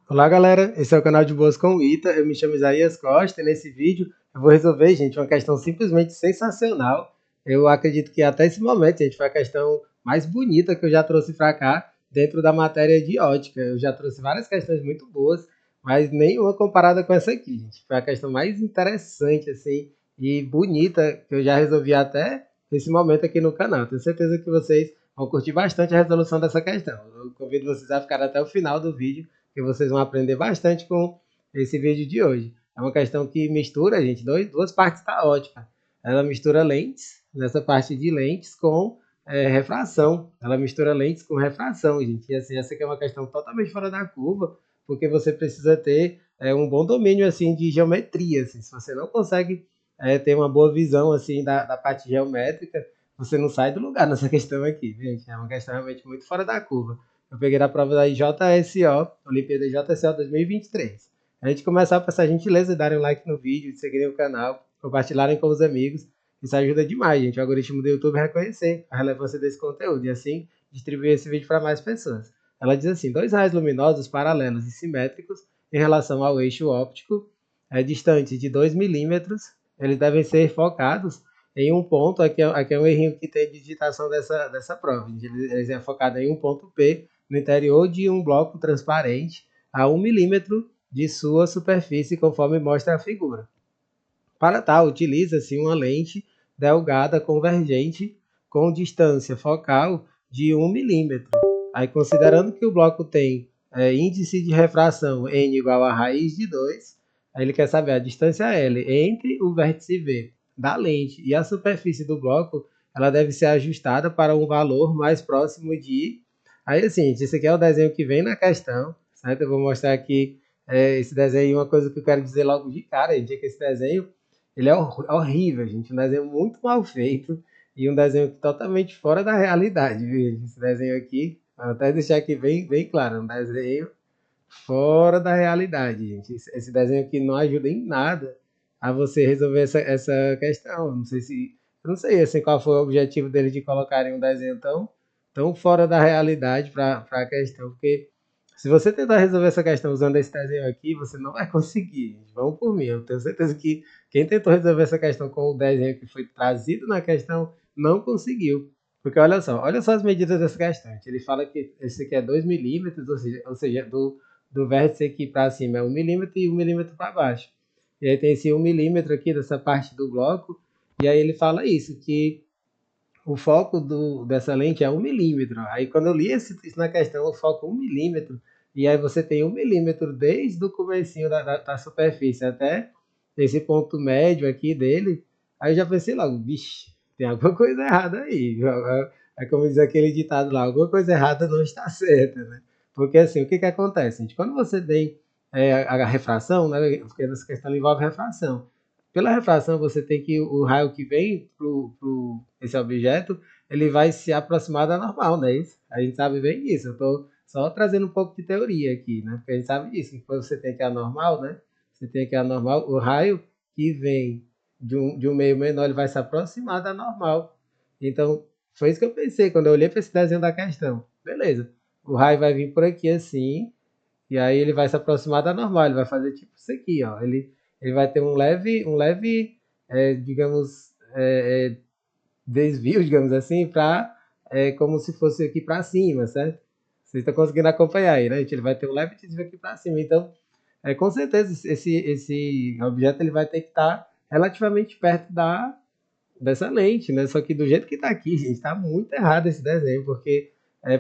Olá galera, esse é o canal de Boas com o Ita, eu me chamo Isaías Costa e nesse vídeo eu vou resolver, gente, uma questão simplesmente sensacional. Eu acredito que até esse momento, gente, foi a questão mais bonita que eu já trouxe para cá dentro da matéria de ótica. Eu já trouxe várias questões muito boas, mas nenhuma comparada com essa aqui, gente. Foi a questão mais interessante, assim, e bonita que eu já resolvi até esse momento aqui no canal. Tenho certeza que vocês vão curtir bastante a resolução dessa questão. Eu convido vocês a ficar até o final do vídeo que vocês vão aprender bastante com esse vídeo de hoje. É uma questão que mistura, gente, duas partes da ótica. Ela mistura lentes, nessa parte de lentes, com refração. Ela mistura lentes com refração, gente. E assim, essa aqui é uma questão totalmente fora da curva, porque você precisa ter um bom domínio assim de geometria. Assim. Se você não consegue ter uma boa visão assim da parte geométrica, você não sai do lugar nessa questão aqui, gente. É uma questão realmente muito fora da curva. Eu peguei da prova da JSO, Olimpíada JSO 2023. A gente começar a passar a gentileza de darem um like no vídeo, de seguirem o canal, compartilharem com os amigos. Isso ajuda demais, gente. O algoritmo do YouTube reconhecer a relevância desse conteúdo e assim distribuir esse vídeo para mais pessoas. Ela diz assim: dois raios luminosos paralelos e simétricos em relação ao eixo óptico, distantes de 2 milímetros, eles devem ser focados em um ponto. Aqui é um errinho que tem de digitação dessa prova. Eles é focado em um ponto P no interior de um bloco transparente a 1 milímetro de sua superfície, conforme mostra a figura. Para tal, utiliza-se uma lente delgada convergente com distância focal de 1 milímetro. Aí, considerando que o bloco tem índice de refração n igual a raiz de 2, aí ele quer saber a distância L entre o vértice V da lente e a superfície do bloco, ela deve ser ajustada para um valor mais próximo de... Aí, assim, esse aqui é o desenho que vem na questão, certo? Eu vou mostrar aqui esse desenho. Uma coisa que eu quero dizer logo de cara, gente, é que esse desenho ele é horrível, gente. Um desenho muito mal feito e um desenho totalmente fora da realidade, viu? Esse desenho aqui, vou até deixar aqui bem claro, um desenho fora da realidade, gente. Esse desenho aqui não ajuda em nada a você resolver essa questão. Eu não sei assim, qual foi o objetivo deles de colocarem um desenho tão fora da realidade para a questão, porque se você tentar resolver essa questão usando esse desenho aqui, você não vai conseguir. Gente. Vamos por mim. Eu tenho certeza que quem tentou resolver essa questão com o desenho que foi trazido na questão não conseguiu. Porque olha só as medidas dessa questão. Ele fala que esse aqui é 2 milímetros, ou seja do vértice aqui para cima é 1 milímetro e 1 milímetro para baixo. E aí tem esse 1 milímetro aqui dessa parte do bloco, e aí ele fala isso, que o foco dessa lente é 1 milímetro. Aí quando eu li isso na questão, o foco é 1 milímetro, e aí você tem 1 milímetro desde o comecinho da superfície até esse ponto médio aqui dele, aí eu já pensei logo, vixe, tem alguma coisa errada aí. É como diz aquele ditado lá, alguma coisa errada não está certa, né? Porque assim, o que que acontece, gente? Quando você tem a refração, né? Porque essa questão envolve refração. Pela refração, você tem que o raio que vem para esse objeto, ele vai se aproximar da normal, né? Isso? A gente sabe bem disso. Eu estou só trazendo um pouco de teoria aqui, né? Porque a gente sabe disso. Que quando você tem aqui a normal, né? Você tem aqui a normal, o raio que vem de um meio menor, ele vai se aproximar da normal. Então, foi isso que eu pensei quando eu olhei para esse desenho da questão. Beleza. O raio vai vir por aqui assim, e aí ele vai se aproximar da normal, ele vai fazer tipo isso aqui, ó. Ele vai ter um leve digamos, desvio, digamos assim, para como se fosse aqui para cima, certo? Você está conseguindo acompanhar aí, né? Ele vai ter um leve desvio aqui para cima. Então, com certeza, esse objeto ele vai ter que estar relativamente perto dessa lente, né? Só que do jeito que está aqui, gente, está muito errado esse desenho, porque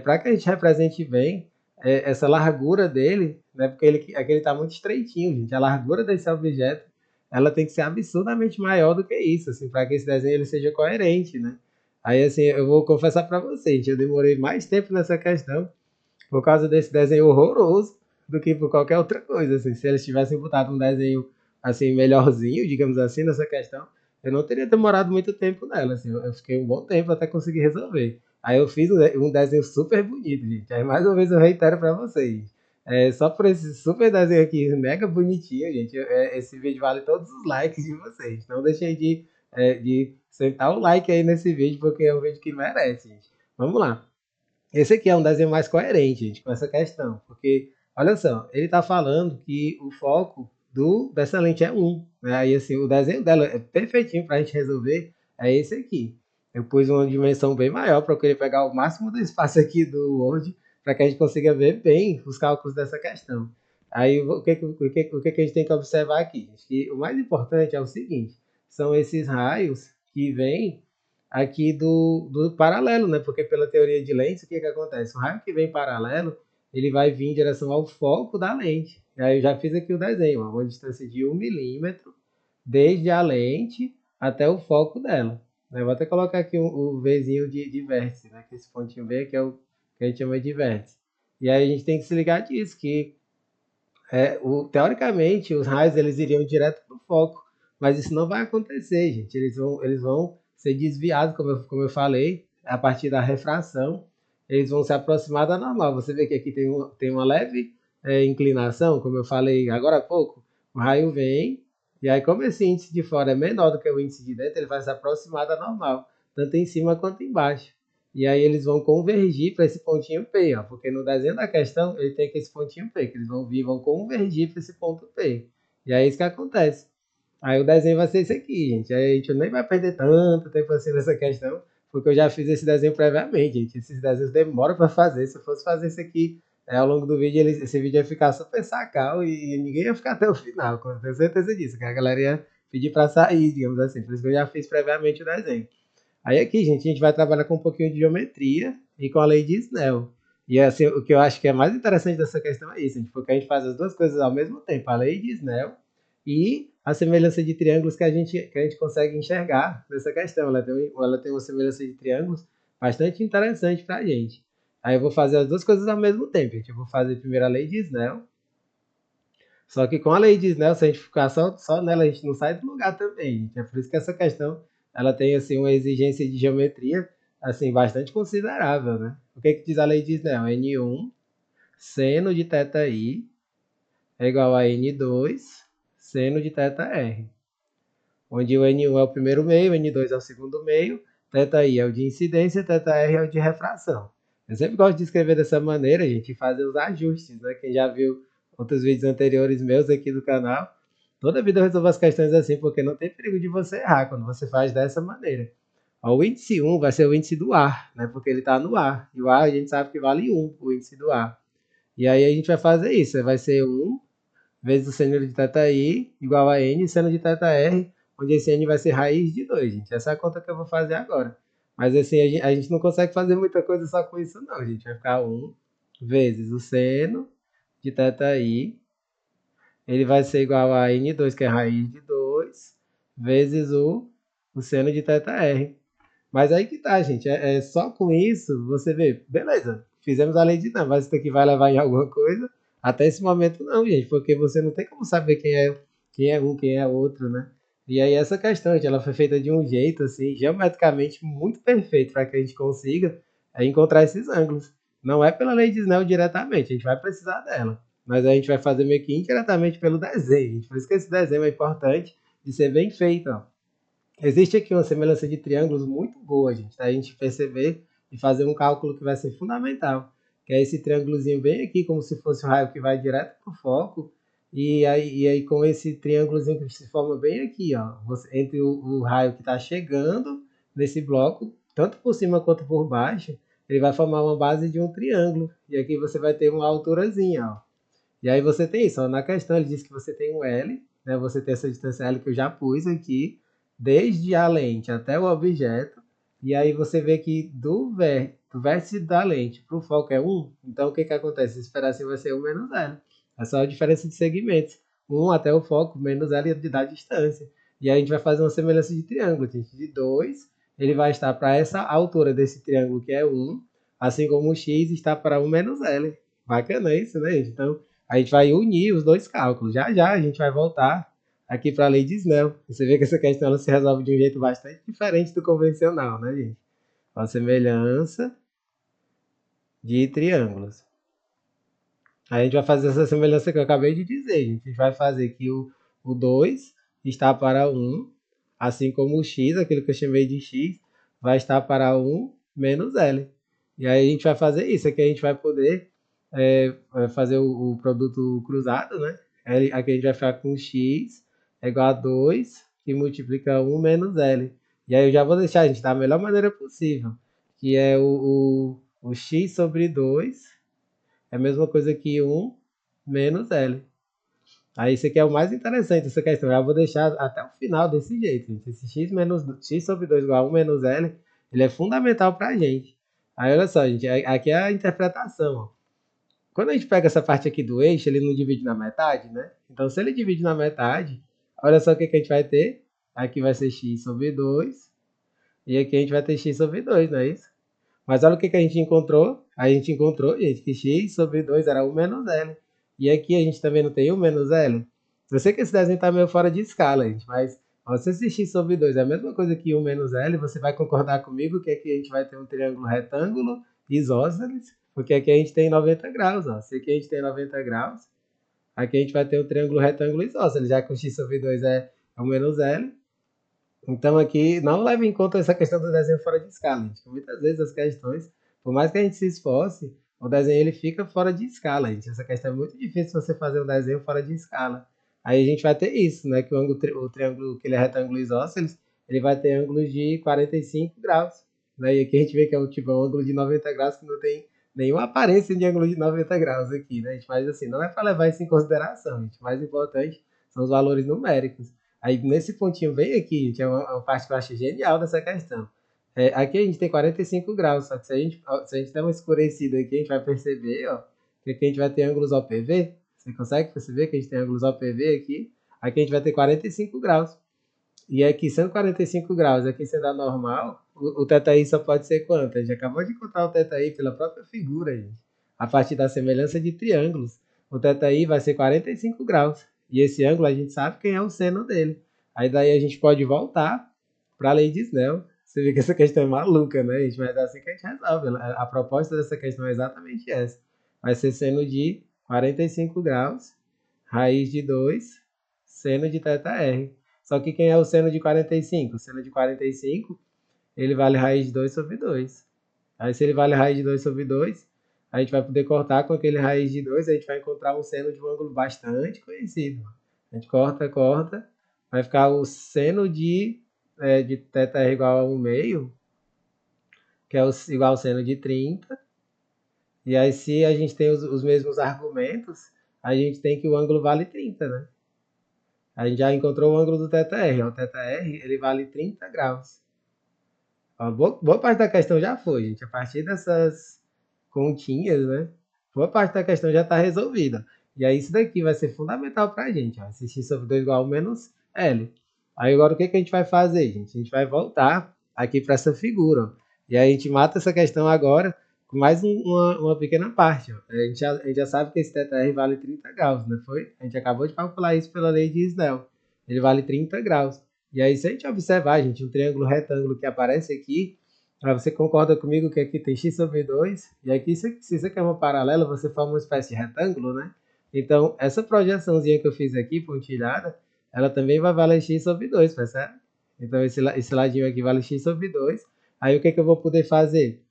para que a gente represente bem essa largura dele, né? Porque aqui ele está muito estreitinho, gente. A largura desse objeto, ela tem que ser absurdamente maior do que isso, assim, para que esse desenho ele seja coerente, né? Aí, assim, eu vou confessar para vocês, eu demorei mais tempo nessa questão por causa desse desenho horroroso do que por qualquer outra coisa. Assim, se eles tivessem botado um desenho assim melhorzinho, digamos assim, nessa questão, eu não teria demorado muito tempo nela. Assim, eu fiquei um bom tempo até conseguir resolver. Aí eu fiz um desenho super bonito, gente. Aí mais uma vez eu reitero para vocês. Só por esse super desenho aqui, mega bonitinho, gente. Esse vídeo vale todos os likes de vocês. Não deixem de sentar o like aí nesse vídeo, porque é um vídeo que merece, gente. Vamos lá. Esse aqui é um desenho mais coerente, gente, com essa questão, porque Olha só, ele está falando que o foco dessa lente é 1. Né? Aí assim, o desenho dela é perfeitinho para a gente resolver, é esse aqui. Eu pus uma dimensão bem maior para eu querer pegar o máximo do espaço aqui do Word para que a gente consiga ver bem os cálculos dessa questão. Aí o que a gente tem que observar aqui? Gente? Que o mais importante é o seguinte, são esses raios que vêm aqui do paralelo, né? Porque pela teoria de lentes, o que acontece? O raio que vem paralelo, ele vai vir em direção ao foco da lente. E aí eu já fiz aqui o desenho, ó, uma distância de 1 milímetro, desde a lente até o foco dela. Eu vou até colocar aqui o Vzinho de vértice, né? Que esse pontinho V aqui é o que a gente chama de vértice. E aí a gente tem que se ligar disso, que teoricamente os raios eles iriam direto para o foco, mas isso não vai acontecer, gente. Eles vão ser desviados, como eu falei, a partir da refração, eles vão se aproximar da normal. Você vê que aqui tem uma leve inclinação, como eu falei agora há pouco. O raio vem, e aí, como esse índice de fora é menor do que o índice de dentro, ele vai se aproximar da normal, tanto em cima quanto embaixo. E aí eles vão convergir para esse pontinho P, ó, porque no desenho da questão ele tem aqui esse pontinho P, que eles vão vir, vão convergir para esse ponto P. E é isso que acontece. Aí o desenho vai ser esse aqui, gente. Aí a gente nem vai perder tanto tempo assim nessa questão, porque eu já fiz esse desenho previamente, gente. Esses desenhos demoram para fazer. Se eu fosse fazer isso aqui ao longo do vídeo, esse vídeo ia ficar super sacal e ninguém ia ficar até o final, com certeza disso, que a galera ia pedir para sair, digamos assim. Por isso que eu já fiz previamente o desenho. Aí aqui, gente, a gente vai trabalhar com um pouquinho de geometria e com a lei de Snell. E assim, o que eu acho que é mais interessante dessa questão é isso, gente, porque a gente faz as duas coisas ao mesmo tempo, a lei de Snell e a semelhança de triângulos que a gente consegue enxergar nessa questão. Ela tem uma semelhança de triângulos bastante interessante para a gente. Aí eu vou fazer as duas coisas ao mesmo tempo, gente. Eu vou fazer primeiro a lei de Snell, só que com a lei de Snell, se a gente ficar só nela, a gente não sai do lugar também, gente. É por isso que essa questão ela tem assim uma exigência de geometria assim bastante considerável, né? O que que diz a lei de Snell? N1 seno de θi é igual a N2 seno de θr, onde o N1 é o primeiro meio, o N2 é o segundo meio, θi é o de incidência, θr é o de refração. Eu sempre gosto de escrever dessa maneira, gente, e fazer os ajustes, né? Quem já viu outros vídeos anteriores meus aqui do canal, toda vida eu resolvo as questões assim, porque não tem perigo de você errar quando você faz dessa maneira. Ó, o índice 1 vai ser o índice do ar, né? Porque ele está no ar. E o ar a gente sabe que vale 1, o índice do ar. E aí a gente vai fazer isso. Vai ser 1 vezes o seno de θi igual a n seno de θr, onde esse n vai ser raiz de 2, gente. Essa é a conta que eu vou fazer agora. Mas assim, a gente não consegue fazer muita coisa só com isso não, gente. Vai ficar 1 vezes o seno de θi, ele vai ser igual a n2, que é raiz de 2, vezes o seno de θr. Mas aí que tá, gente. Só com isso, você vê, beleza, fizemos a lei de não, mas isso aqui vai levar em alguma coisa. Até esse momento não, gente, porque você não tem como saber quem é um, quem é outro, né? E aí essa questão, gente, ela foi feita de um jeito, assim, geometricamente muito perfeito para que a gente consiga encontrar esses ângulos. Não é pela lei de Snell diretamente, a gente vai precisar dela. Mas a gente vai fazer meio que indiretamente pelo desenho, gente. Por isso que esse desenho é importante de ser bem feito, ó. Existe aqui uma semelhança de triângulos muito boa, gente, tá? A gente perceber e fazer um cálculo que vai ser fundamental, que é esse triângulozinho bem aqui, como se fosse um raio que vai direto para o foco, e aí com esse triângulozinho que se forma bem aqui, ó, entre o raio que está chegando nesse bloco, tanto por cima quanto por baixo, ele vai formar uma base de um triângulo, e aqui você vai ter uma alturazinha, ó. E aí você tem isso, ó, na questão ele diz que você tem um L, né? Você tem essa distância L que eu já pus aqui, desde a lente até o objeto, e aí você vê que do vértice da lente para o foco é 1, então o que acontece? Esse pedacinho vai ser 1 menos L. É só a diferença de segmentos. 1 até o foco, menos L da distância. E aí a gente vai fazer uma semelhança de triângulo, gente. De 2, ele vai estar para essa altura desse triângulo que é 1, assim como o x está para 1 menos L. Bacana isso, né, gente? Então, a gente vai unir os dois cálculos. Já já a gente vai voltar aqui para a lei de Snell. Você vê que essa questão ela se resolve de um jeito bastante diferente do convencional, né, gente? A semelhança de triângulos. Aí a gente vai fazer essa semelhança que eu acabei de dizer, gente. A gente vai fazer que o 2 está para 1, assim como o x, aquele que eu chamei de x, vai estar para 1 menos L. E aí a gente vai fazer isso, aqui a gente vai poder fazer o produto cruzado, né? Aqui a gente vai ficar com x é igual a 2 que multiplica 1 menos L. E aí eu já vou deixar a gente da melhor maneira possível, que é o x sobre 2 é a mesma coisa que 1 menos L. Aí isso aqui é o mais interessante, essa questão. Eu vou deixar até o final desse jeito, gente. Esse x sobre 2 igual a 1 menos L, ele é fundamental para a gente. Aí olha só, gente, aqui é a interpretação. Ó. Quando a gente pega essa parte aqui do eixo, ele não divide na metade, né? Então se ele divide na metade, olha só o que a gente vai ter. Aqui vai ser x sobre 2 e aqui a gente vai ter x sobre 2, não é isso? Mas olha o que a gente encontrou. A gente encontrou, gente, que x sobre 2 era 1 menos L. E aqui a gente também não tem 1 menos L. Eu sei que esse desenho está meio fora de escala, gente, mas ó, se esse x sobre 2 é a mesma coisa que 1 menos L, você vai concordar comigo que aqui a gente vai ter um triângulo retângulo isósceles, porque aqui a gente tem 90 graus. Ó. Se aqui a gente tem 90 graus, aqui a gente vai ter um triângulo retângulo isósceles, já que o x sobre 2 é 1 menos L. Então aqui não leva em conta essa questão do desenho fora de escala, gente. Muitas vezes as questões, por mais que a gente se esforce, o desenho ele fica fora de escala, gente. Essa questão é muito difícil você fazer um desenho fora de escala. Aí a gente vai ter isso, né? Que o triângulo, que ele é retângulo isósceles, ele vai ter ângulos de 45 graus. Né? E aqui a gente vê que é um ângulo de 90 graus que não tem nenhuma aparência de ângulo de 90 graus aqui, né? Mas assim, não é para levar isso em consideração, gente. O mais importante são os valores numéricos. Aí nesse pontinho bem aqui, gente, é uma parte que eu acho genial dessa questão. Aqui a gente tem 45 graus, só que se a gente der uma escurecida aqui, a gente vai perceber, ó, que aqui a gente vai ter ângulos OPV. Você consegue perceber que a gente tem ângulos OPV aqui? Aqui a gente vai ter 45 graus. E aqui sendo 45 graus, aqui sendo anormal, o θi só pode ser quanto? A gente acabou de encontrar o θi pela própria figura, gente. A partir da semelhança de triângulos. O θi vai ser 45 graus. E esse ângulo a gente sabe quem é o seno dele. Aí daí a gente pode voltar para a lei de Snell. Você vê que essa questão é maluca, né, gente? Mas é assim que a gente resolve. A proposta dessa questão é exatamente essa. Vai ser seno de 45 graus, raiz de 2, seno de θr. Só que quem é o seno de 45? O seno de 45, ele vale raiz de 2 sobre 2. Aí se ele vale raiz de 2 sobre 2, a gente vai poder cortar com aquele raiz de 2, a gente vai encontrar um seno de um ângulo bastante conhecido. A gente corta, corta, vai ficar o seno de θr igual a 1 meio, que é igual ao seno de 30. E aí se a gente tem os mesmos argumentos, a gente tem que o ângulo vale 30, né? A gente já encontrou o ângulo do θr. O θr ele vale 30 graus. Ó, boa parte da questão já foi, gente. A partir dessas continhas, né? Boa parte da questão já está resolvida. E aí isso daqui vai ser fundamental para a gente. Ó. Esse x sobre 2 igual a menos L. Aí agora o que a gente vai fazer, gente? A gente vai voltar aqui para essa figura. Ó. E aí a gente mata essa questão agora com mais uma pequena parte. Ó. A gente já sabe que esse θr vale 30 graus, não foi? A gente acabou de calcular isso pela lei de Snell. Ele vale 30 graus. E aí, se a gente observar, gente, um triângulo retângulo que aparece aqui, você concorda comigo que aqui tem x sobre 2, e aqui, se isso aqui é uma paralela, você forma uma espécie de retângulo, né? Então, essa projeçãozinha que eu fiz aqui, pontilhada, ela também vai valer x sobre 2, percebe? Então, esse ladinho aqui vale x sobre 2. Aí, o que eu vou poder fazer?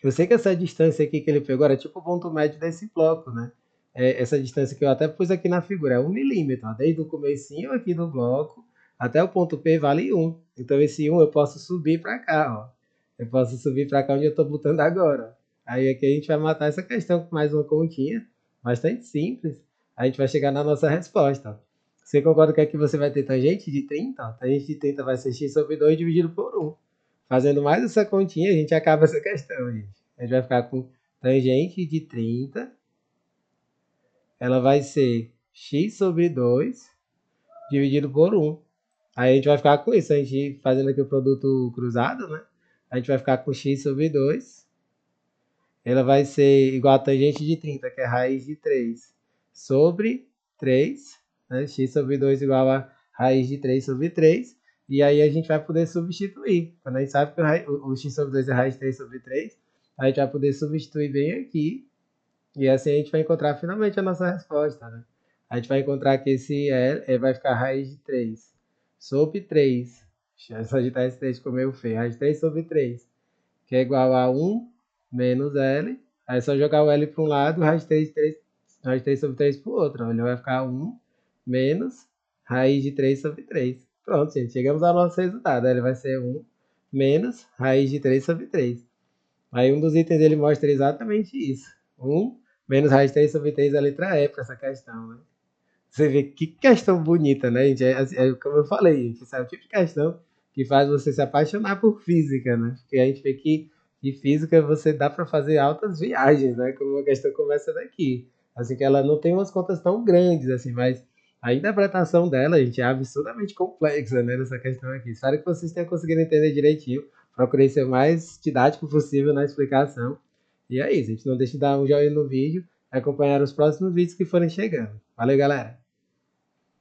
Eu sei que essa distância aqui que ele pegou era tipo o ponto médio desse bloco, né? Essa distância que eu até pus aqui na figura é 1 milímetro, ó, desde o comecinho aqui do bloco até o ponto P vale 1. Então esse 1 eu posso subir para cá, ó. Eu posso subir para cá onde eu estou botando agora. Aí aqui a gente vai matar essa questão com mais uma continha, bastante simples. A gente vai chegar na nossa resposta. Ó. Você concorda que aqui você vai ter tangente de 30? Ó. Tangente de 30 vai ser x sobre 2 dividido por 1. Fazendo mais essa continha, a gente acaba essa questão, gente. A gente vai ficar com tangente de 30. Ela vai ser x sobre 2 dividido por 1. Aí a gente vai ficar com isso. A gente fazendo aqui o produto cruzado, né? A gente vai ficar com x sobre 2. Ela vai ser igual a tangente de 30, que é raiz de 3 sobre 3. Né? X sobre 2 igual a raiz de 3 sobre 3. E aí a gente vai poder substituir. Quando a gente sabe que o x sobre 2 é raiz de 3 sobre 3, a gente vai poder substituir bem aqui. E assim a gente vai encontrar finalmente a nossa resposta. Né? A gente vai encontrar que esse L vai ficar raiz de 3 sobre 3. Só digitar esse 3 ficou meio feio. Raiz de 3 sobre 3, que é igual a 1 menos L. Aí é só jogar o L para um lado, raiz de 3 sobre 3 para o outro. Ele vai ficar 1 menos raiz de 3 sobre 3. Pronto, gente, chegamos ao nosso resultado. Ele vai ser 1 menos raiz de 3 sobre 3. Aí um dos itens ele mostra exatamente isso. 1 menos raiz de 3 sobre 3 é a letra E para essa questão, né? Você vê que questão bonita, né, gente? Como eu falei, gente, esse é o tipo de questão que faz você se apaixonar por física, né? Porque a gente vê que física você dá para fazer altas viagens, né? Como uma questão começa daqui. Assim que ela não tem umas contas tão grandes, assim, mas a interpretação dela, gente, é absurdamente complexa, né, nessa questão aqui. Espero que vocês tenham conseguido entender direitinho. Procurei ser o mais didático possível na explicação. E é isso, gente. Não deixe de dar um joinha no vídeo e acompanhar os próximos vídeos que forem chegando. Valeu, galera!